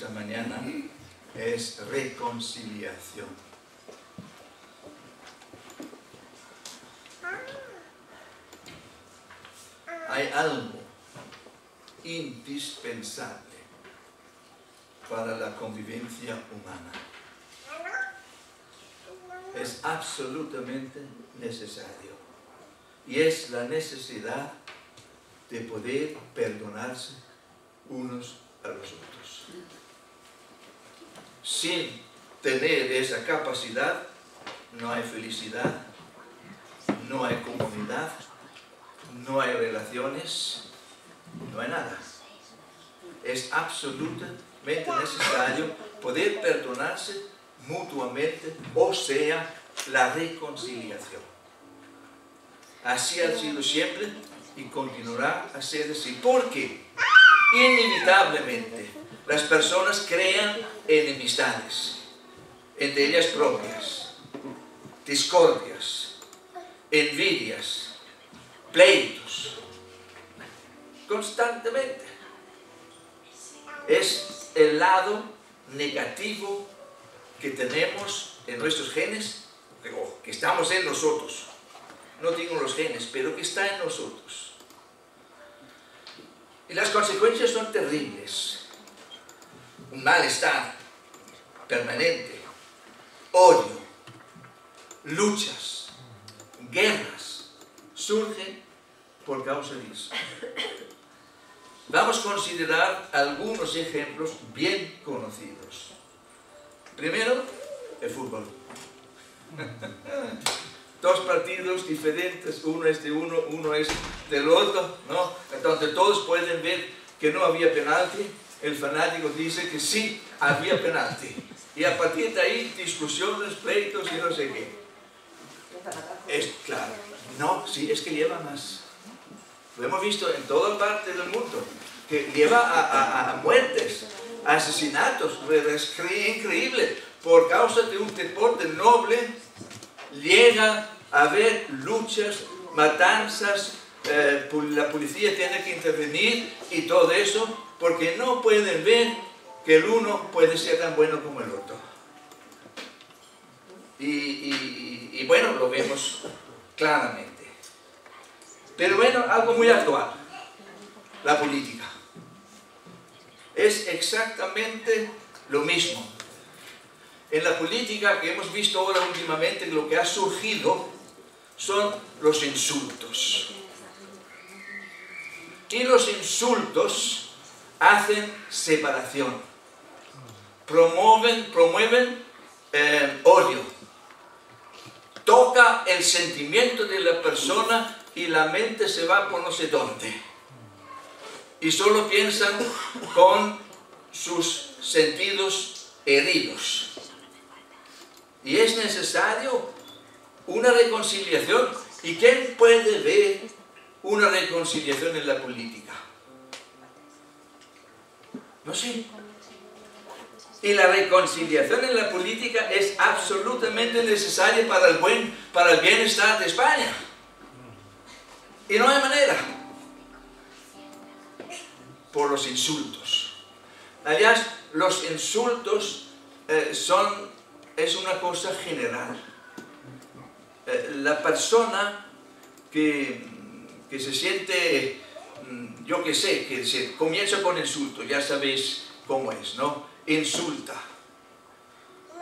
esta mañana es reconciliación. Hay algo indispensable para la convivencia humana. Es absolutamente necesario. Y es la necesidad de poder perdonarse unos a los otros. Sin tener esa capacidad, no hay felicidad, no hay comunidad, no hay relaciones, no hay nada. Es absolutamente necesario poder perdonarse mutuamente, o sea, la reconciliación. Así ha sido siempre y continuará a ser así, porque inevitablemente las personas crean enemistades entre ellas propias, discordias, envidias, pleitos, constantemente. Es el lado negativo que tenemos en nuestros genes, que estamos en nosotros. No digo los genes, pero que está en nosotros. Y las consecuencias son terribles. Un malestar permanente, odio, luchas, guerras, surgen por causa de eso. Vamos a considerar algunos ejemplos bien conocidos. Primero, el fútbol. Dos partidos diferentes, uno es de uno, uno es del otro, ¿no? Entonces todos pueden ver que no había penalti. El fanático dice que sí había penalti. Y a partir de ahí, discusiones, pleitos y no sé qué. Es claro. No, sí, es que lleva más. Lo hemos visto en toda parte del mundo, que lleva a muertes, a asesinatos. Es increíble. Por causa de un deporte noble, llega a haber luchas, matanzas, la policía tiene que intervenir y todo eso, porque no pueden ver que el uno puede ser tan bueno como el otro. Y bueno, lo vemos claramente. Pero bueno, algo muy actual, la política. Es exactamente lo mismo. En la política que hemos visto ahora últimamente, lo que ha surgido son los insultos. Y los insultos hacen separación, promueven odio, toca el sentimiento de la persona y la mente se va por no sé dónde. Y solo piensan con sus sentidos heridos. Y es necesario una reconciliación. ¿Y quién puede ver una reconciliación en la política? No sé. Y la reconciliación en la política es absolutamente necesaria para el bienestar de España. Y no hay manera. Por los insultos. Allá los insultos es una cosa general. La persona que se siente, yo qué sé, que se comienza con insulto, ya sabéis cómo es, ¿no? Insulta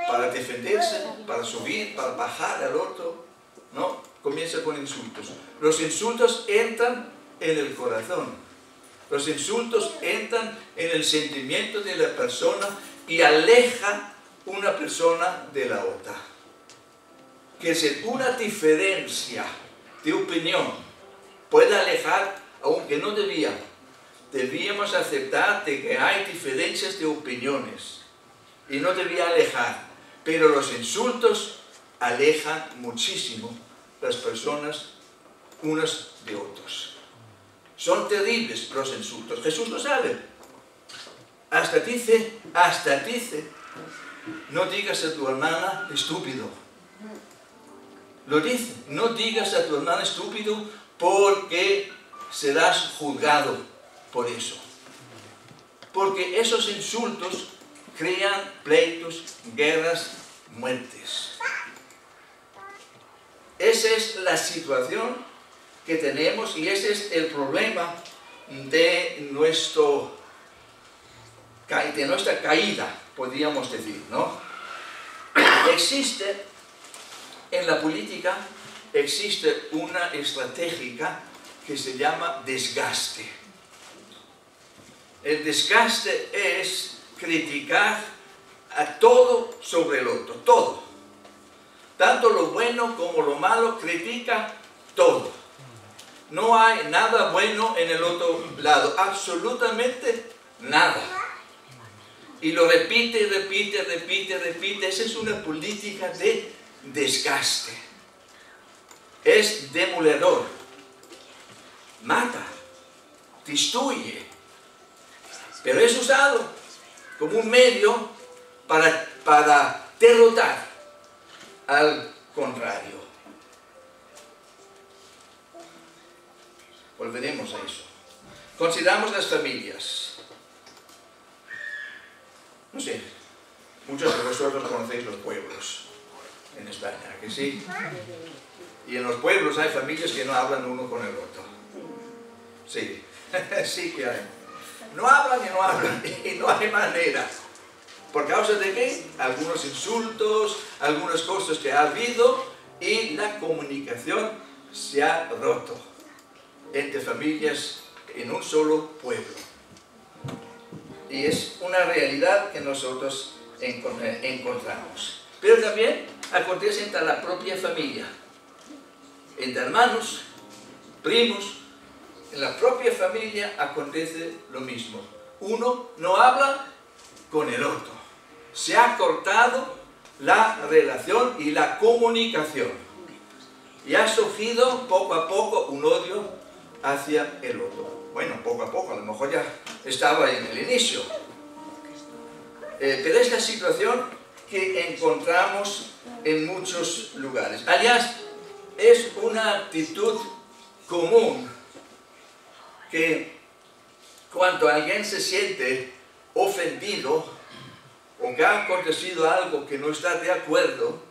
para defenderse, para subir, para bajar al otro, ¿no? Comienza con insultos. Los insultos entran en el corazón. Los insultos entran en el sentimiento de la persona y alejan una persona de la otra. Que si una diferencia de opinión puede alejar, aunque no debíamos aceptar de que hay diferencias de opiniones y no debía alejar, pero los insultos alejan muchísimo las personas unas de otras. Son terribles los insultos. Jesús lo sabe. Hasta dice, no digas a tu hermana estúpido. Lo dice, no digas a tu hermana estúpido porque serás juzgado por eso. Porque esos insultos crean pleitos, guerras, muertes. Esa es la situación que tenemos y ese es el problema de nuestra caída, podríamos decir, ¿no? Existe en la política, existe una estrategia que se llama desgaste. El desgaste es criticar a todo sobre el otro, todo. Tanto lo bueno como lo malo, critica todo. No hay nada bueno en el otro lado, absolutamente nada. Y lo repite, repite, repite, repite. Esa es una política de desgaste. Es demoledor. Mata, destruye. Pero es usado como un medio para derrotar al contrario. Volveremos a eso. Consideramos las familias. No sé, muchos de vosotros conocéis los pueblos en España, ¿a que sí? Y en los pueblos hay familias que no hablan uno con el otro. Sí, sí que hay. No hablan y no hablan, y no hay manera. ¿Por causa de qué? Algunos insultos, algunas cosas que ha habido, y la comunicación se ha roto entre familias en un solo pueblo. Y es una realidad que nosotros encontramos. Pero también acontece entre la propia familia, entre hermanos, primos. En la propia familia acontece lo mismo. Uno no habla con el otro. Se ha cortado la relación y la comunicación. Y ha surgido poco a poco un odio hacia el otro. Bueno, poco a poco, a lo mejor ya estaba en el inicio. Pero es la situación que encontramos en muchos lugares. Aliás, es una actitud común que cuando alguien se siente ofendido o que ha acontecido algo que no está de acuerdo,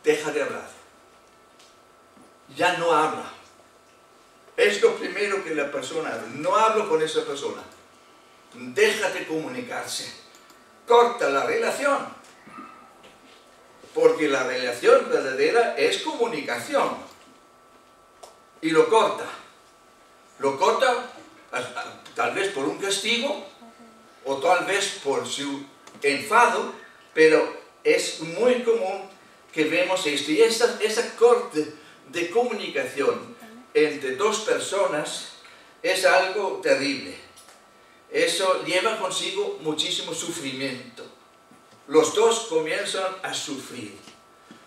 deja de hablar. Ya no habla. Es lo primero que la persona hace. No hablo con esa persona. Deja de comunicarse. Corta la relación. Porque la relación verdadera es comunicación. Y lo corta. Lo corta tal vez por un castigo o tal vez por su enfado, pero es muy común que vemos esto. Y esa corte de comunicación entre dos personas es algo terrible. Eso lleva consigo muchísimo sufrimiento. Los dos comienzan a sufrir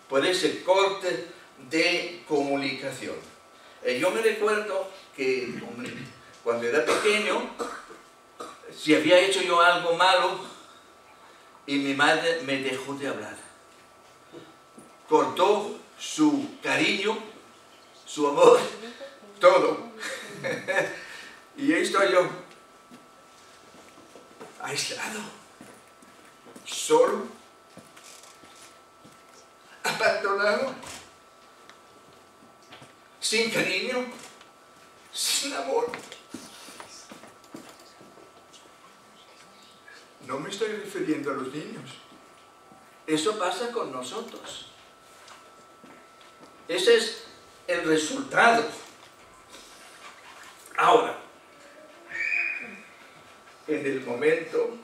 por ese corte de comunicación. Yo me recuerdo que cuando era pequeño, si había hecho yo algo malo y mi madre me dejó de hablar, cortó su cariño, su amor, todo. Y ahí estoy yo, aislado, solo, abandonado, sin cariño, sin amor. No me estoy refiriendo a los niños. Eso pasa con nosotros. Ese es el resultado. Ahora, en el momento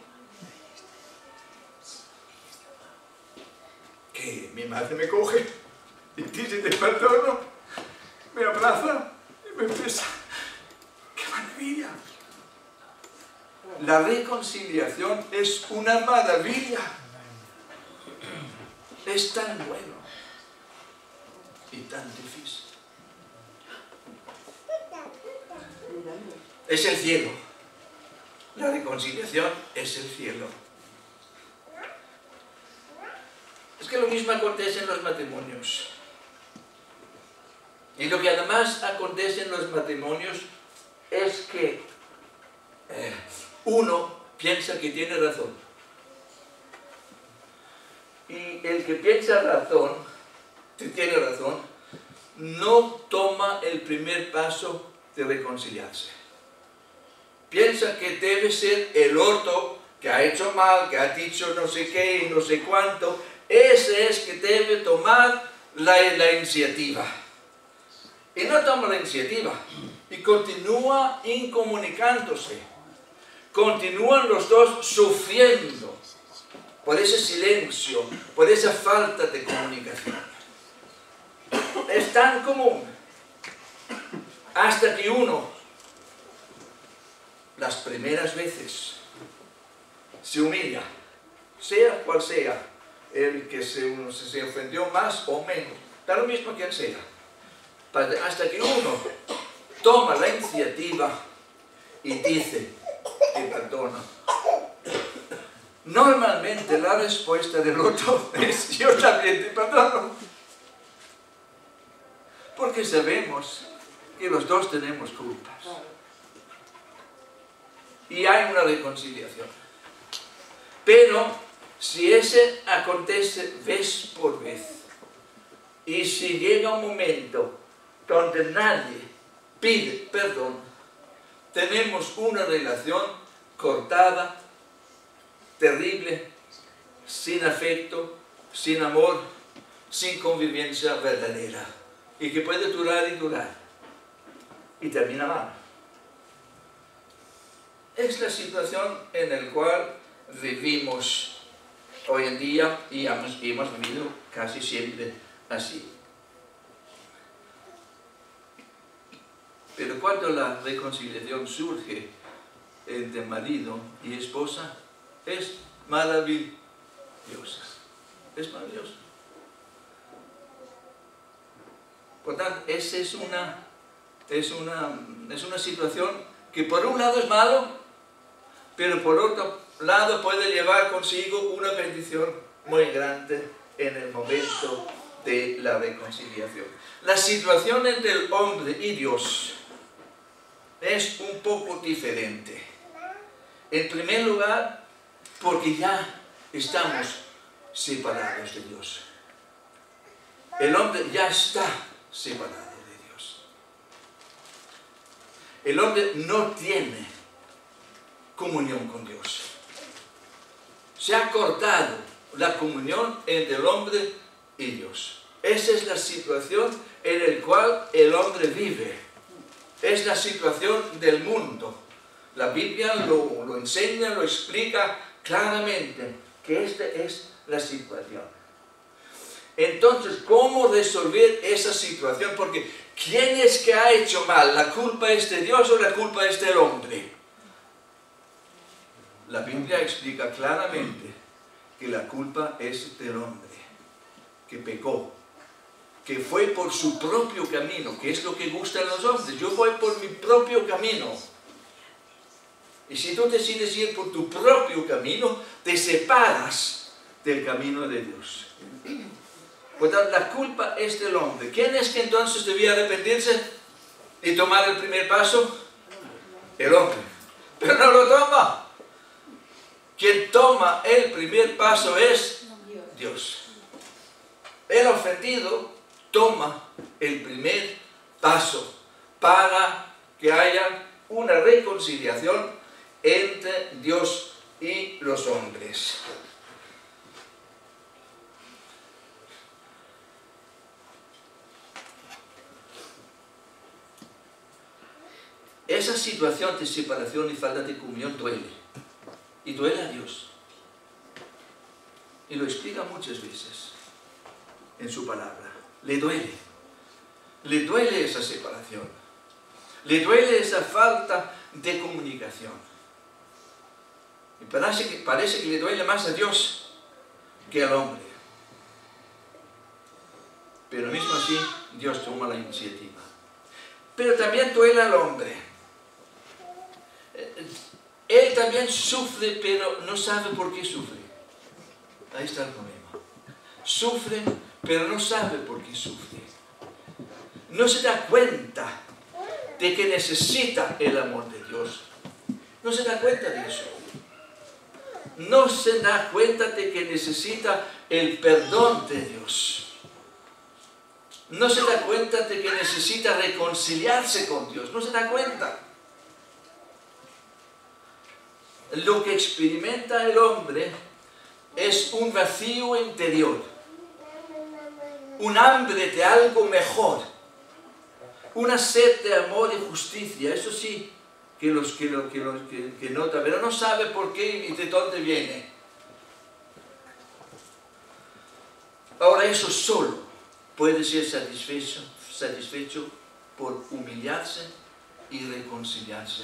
que mi madre me coge y dice te perdono, me abraza y me besa. ¡Qué maravilla! La reconciliación es una maravilla. Es tan bueno y tan difícil. Es el cielo. La reconciliación es el cielo. Es que lo mismo acontece en los matrimonios. Y lo que además acontece en los matrimonios es que uno piensa que tiene razón. Y el que piensa que tiene razón, no toma el primer paso de reconciliarse. Piensa que debe ser el otro que ha hecho mal, que ha dicho no sé qué y no sé cuánto. Ese es que debe tomar la iniciativa. Y no toma la iniciativa. Y continúa incomunicándose. Continúan los dos sufriendo por ese silencio, por esa falta de comunicación. Es tan común hasta que uno, las primeras veces, se humilla, sea cual sea el que se ofendió más o menos, da lo mismo quien sea, hasta que uno toma la iniciativa y dice que perdona. Normalmente la respuesta del otro es: yo también te perdono. Porque sabemos que los dos tenemos culpas. Y hay una reconciliación. Pero si ese acontece vez por vez, y si llega un momento donde nadie pide perdón, tenemos una relación cortada, terrible, sin afecto, sin amor, sin convivencia verdadera, y que puede durar y durar, y termina mal. Es la situación en la cual vivimos hoy en día y hemos vivido casi siempre así. Pero cuando la reconciliación surge entre marido y esposa, es maravillosa. Es maravillosa. Por tanto, esa es una situación que por un lado es malo, pero por otro lado puede llevar consigo una bendición muy grande en el momento de la reconciliación. La situación entre el hombre y Dios es un poco diferente. En primer lugar, porque ya estamos separados de Dios. El hombre ya está separado de Dios. El hombre no tiene comunión con Dios. Se ha cortado la comunión entre el hombre y Dios. Esa es la situación en la cual el hombre vive. Es la situación del mundo. La Biblia lo enseña, lo explica claramente, que esta es la situación. Entonces, ¿cómo resolver esa situación? Porque ¿quién es que ha hecho mal? ¿La culpa es de Dios o la culpa es del hombre? La Biblia explica claramente que la culpa es del hombre, que pecó, que fue por su propio camino, que es lo que gusta a los hombres. Yo voy por mi propio camino. Y si tú decides ir por tu propio camino, te separas del camino de Dios. Pues la culpa es del hombre. ¿Quién es que entonces debía arrepentirse y tomar el primer paso? El hombre. Pero no lo toma. Quien toma el primer paso es Dios. El ofendido toma el primer paso para que haya una reconciliación entre Dios y los hombres. Esa situación de separación y falta de comunión duele. Y duele a Dios. Y lo explica muchas veces en su palabra. Le duele. Le duele esa separación. Le duele esa falta de comunicación. Y parece que le duele más a Dios que al hombre. Pero mismo así, Dios toma la iniciativa. Pero también duele al hombre. Él también sufre, pero no sabe por qué sufre. Ahí está el problema. Sufre, pero no sabe por qué sufre. No se da cuenta de que necesita el amor de Dios. No se da cuenta de eso. no se da cuenta de que necesita el perdón de Dios. No se da cuenta de que necesita reconciliarse con Dios. No se da cuenta. Lo que experimenta el hombre es un vacío interior, un hambre de algo mejor, una sed de amor y justicia. Eso sí, que nota, pero no sabe por qué y de dónde viene. Ahora eso solo puede ser satisfecho por humillarse y reconciliarse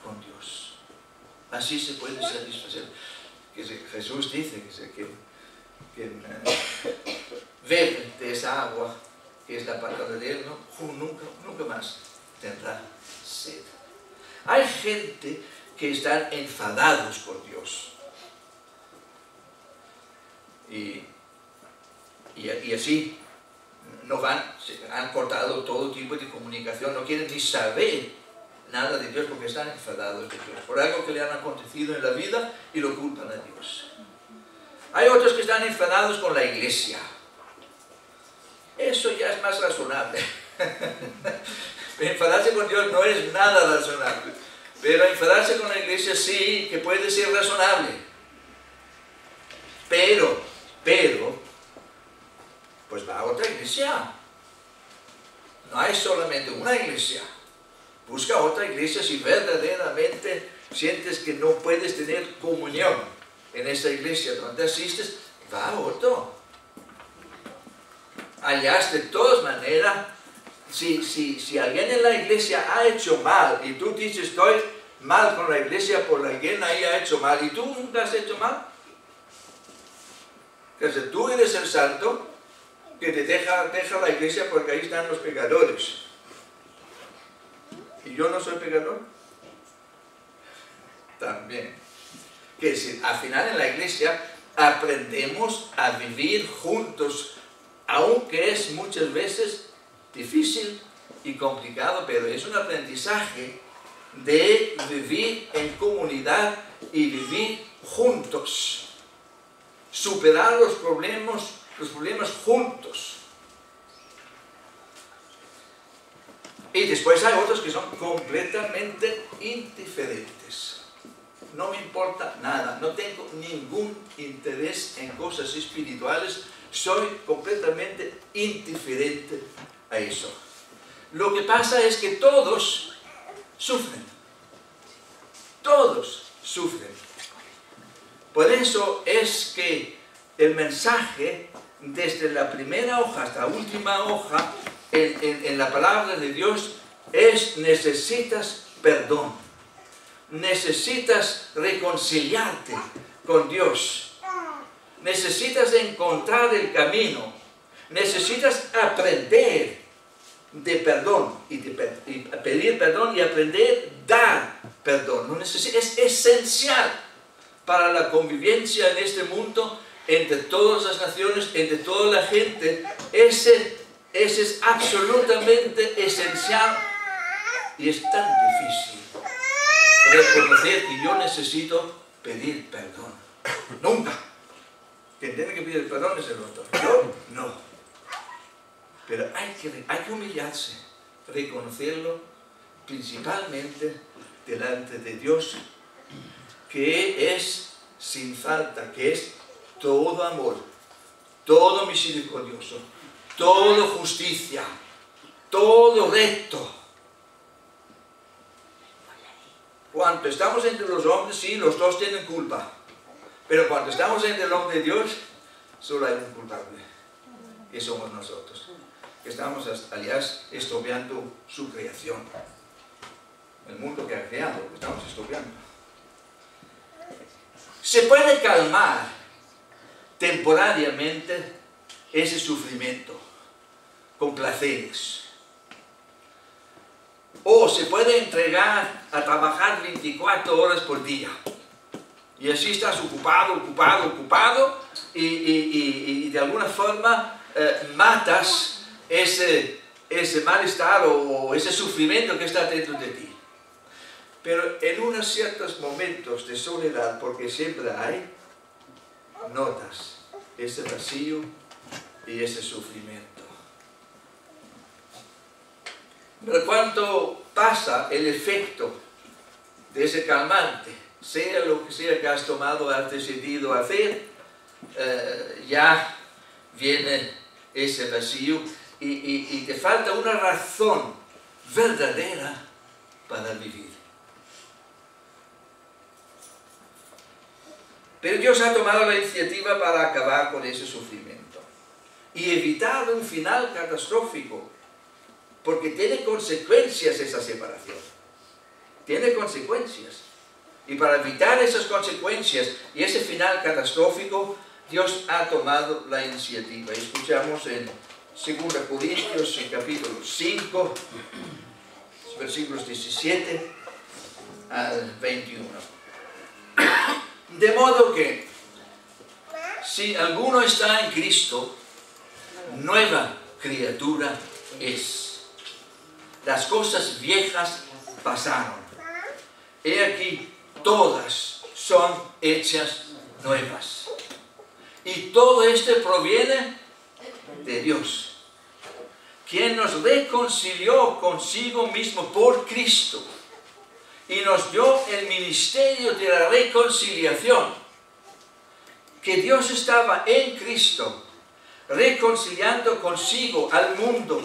con Dios. Así se puede satisfacer. Jesús dice que beber de esa agua, que es la palabra de Él, nunca más tendrá sed. Hay gente que están enfadados por Dios. Y así han cortado todo tipo de comunicación, no quieren ni saber nada de Dios porque están enfadados de Dios, por algo que le han acontecido en la vida y lo culpan a Dios. Hay otros que están enfadados con la iglesia. Eso ya es más razonable. Enfadarse con Dios no es nada razonable, pero enfadarse con la iglesia sí que puede ser razonable. Pero, pues va a otra iglesia. No hay solamente una iglesia. Busca otra iglesia si verdaderamente sientes que no puedes tener comunión en esa iglesia donde asistes. Va a otro. Allá, de todas maneras, si alguien en la iglesia ha hecho mal y tú dices estoy mal con la iglesia por alguien ahí ha hecho mal y tú nunca has hecho mal, que tú eres el santo que te deja la iglesia porque ahí están los pecadores y yo no soy pecador también. Que si al final en la iglesia aprendemos a vivir juntos, aunque es muchas veces difícil y complicado, pero es un aprendizaje de vivir en comunidad y vivir juntos, superar los problemas juntos. Y después hay otros que son completamente indiferentes. No me importa nada, no tengo ningún interés en cosas espirituales, soy completamente indiferente a eso. Lo que pasa es que todos sufren. Todos sufren. Por eso es que el mensaje, desde la primera hoja hasta la última hoja, en la palabra de Dios, es: necesitas perdón. Necesitas reconciliarte con Dios. Necesitas encontrar el camino. Necesitas aprender de perdón y pedir perdón y aprender a dar perdón. Es esencial para la convivencia en este mundo, entre todas las naciones, entre toda la gente. Ese es absolutamente esencial y es tan difícil reconocer que yo necesito pedir perdón. Nunca. Quien tiene que pedir perdón es el otro. Yo no. Pero hay que humillarse, reconocerlo principalmente delante de Dios, que es sin falta, que es todo amor, todo misericordioso, todo justicia, todo recto. Cuando estamos entre los hombres, sí, los dos tienen culpa. Pero cuando estamos entre el hombre de Dios, solo hay un culpable. Y somos nosotros. Que estamos allá estropeando su creación. El mundo que ha creado, lo estamos estropeando. Se puede calmar temporariamente ese sufrimiento con placeres. O se puede entregar a trabajar 24 horas por día. Y así estás ocupado y de alguna forma matas ese malestar o ese sufrimiento que está dentro de ti. pero en unos ciertos momentos de soledad, porque siempre hay, notas ese vacío y ese sufrimiento. Pero cuando pasa el efecto de ese calmante, sea lo que sea que has tomado, has decidido hacer, ya viene ese vacío y te falta una razón verdadera para vivir. Pero Dios ha tomado la iniciativa para acabar con ese sufrimiento y evitar un final catastrófico, porque tiene consecuencias esa separación. Tiene consecuencias. Y para evitar esas consecuencias y ese final catastrófico, Dios ha tomado la iniciativa. Escuchamos en 2 Corintios, en capítulo 5, versículos 17 al 21. De modo que, si alguno está en Cristo, nueva criatura es. Las cosas viejas pasaron. He aquí, todas son hechas nuevas. Y todo esto proviene de Dios, quien nos reconcilió consigo mismo por Cristo y nos dio el ministerio de la reconciliación. Que Dios estaba en Cristo reconciliando consigo al mundo,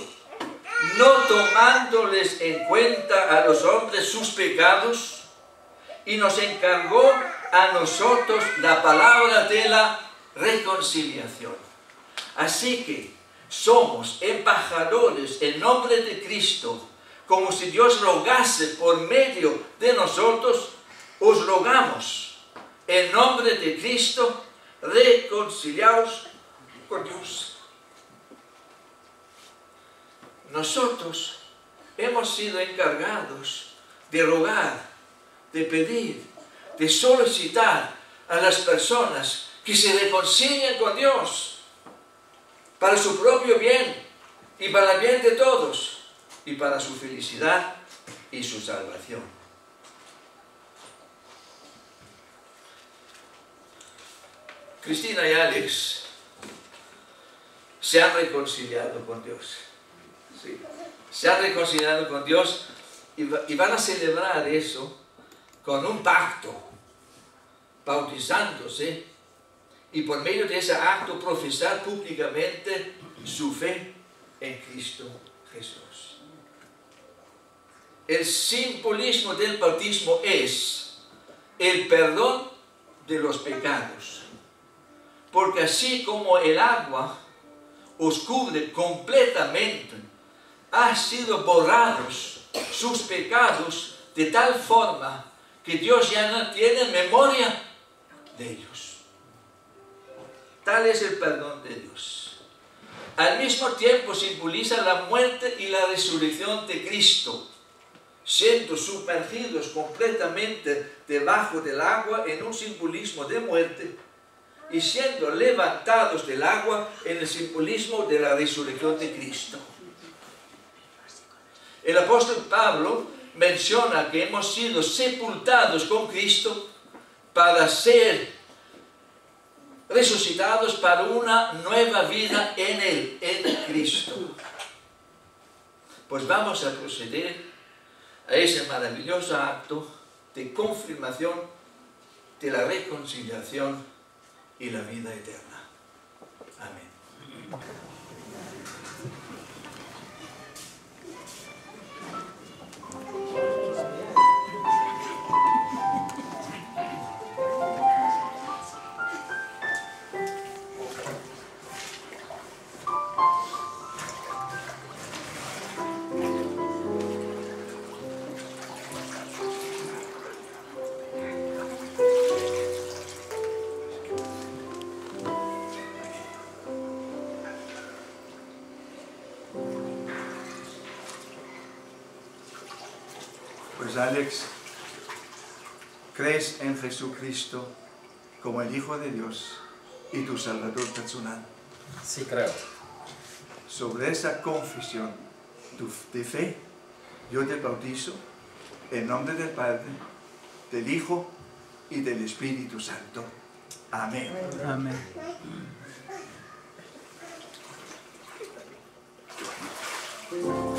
no tomándoles en cuenta a los hombres sus pecados, y nos encargó a nosotros la palabra de la reconciliación. Así que somos embajadores en nombre de Cristo, como si Dios rogase por medio de nosotros. Os rogamos en nombre de Cristo, reconciliaos con Dios. Nosotros hemos sido encargados de rogar, de pedir, de solicitar a las personas que se reconcilien con Dios para su propio bien y para el bien de todos y para su felicidad y su salvación. Cristina y Alex se han reconciliado con Dios. Sí. Se han reconciliado con Dios y van a celebrar eso con un pacto, bautizándose, y por medio de ese acto profesar públicamente su fe en Cristo Jesús. El simbolismo del bautismo es el perdón de los pecados, porque así como el agua os cubre completamente, han sido borrados sus pecados de tal forma que Dios ya no tiene memoria de ellos. Tal es el perdón de Dios. Al mismo tiempo simboliza la muerte y la resurrección de Cristo, siendo sumergidos completamente debajo del agua en un simbolismo de muerte, y siendo levantados del agua en el simbolismo de la resurrección de Cristo. El apóstol Pablo menciona que hemos sido sepultados con Cristo para ser resucitados para una nueva vida en Él, en Cristo. Pues vamos a proceder a ese maravilloso acto de confirmación de la reconciliación y la vida eterna. Amén. Pues Alex, ¿crees en Jesucristo como el Hijo de Dios y tu Salvador personal? Sí, creo. Sobre esa confesión de fe, yo te bautizo En nombre del Padre, del Hijo y del Espíritu Santo. Amén. Amén. Amén.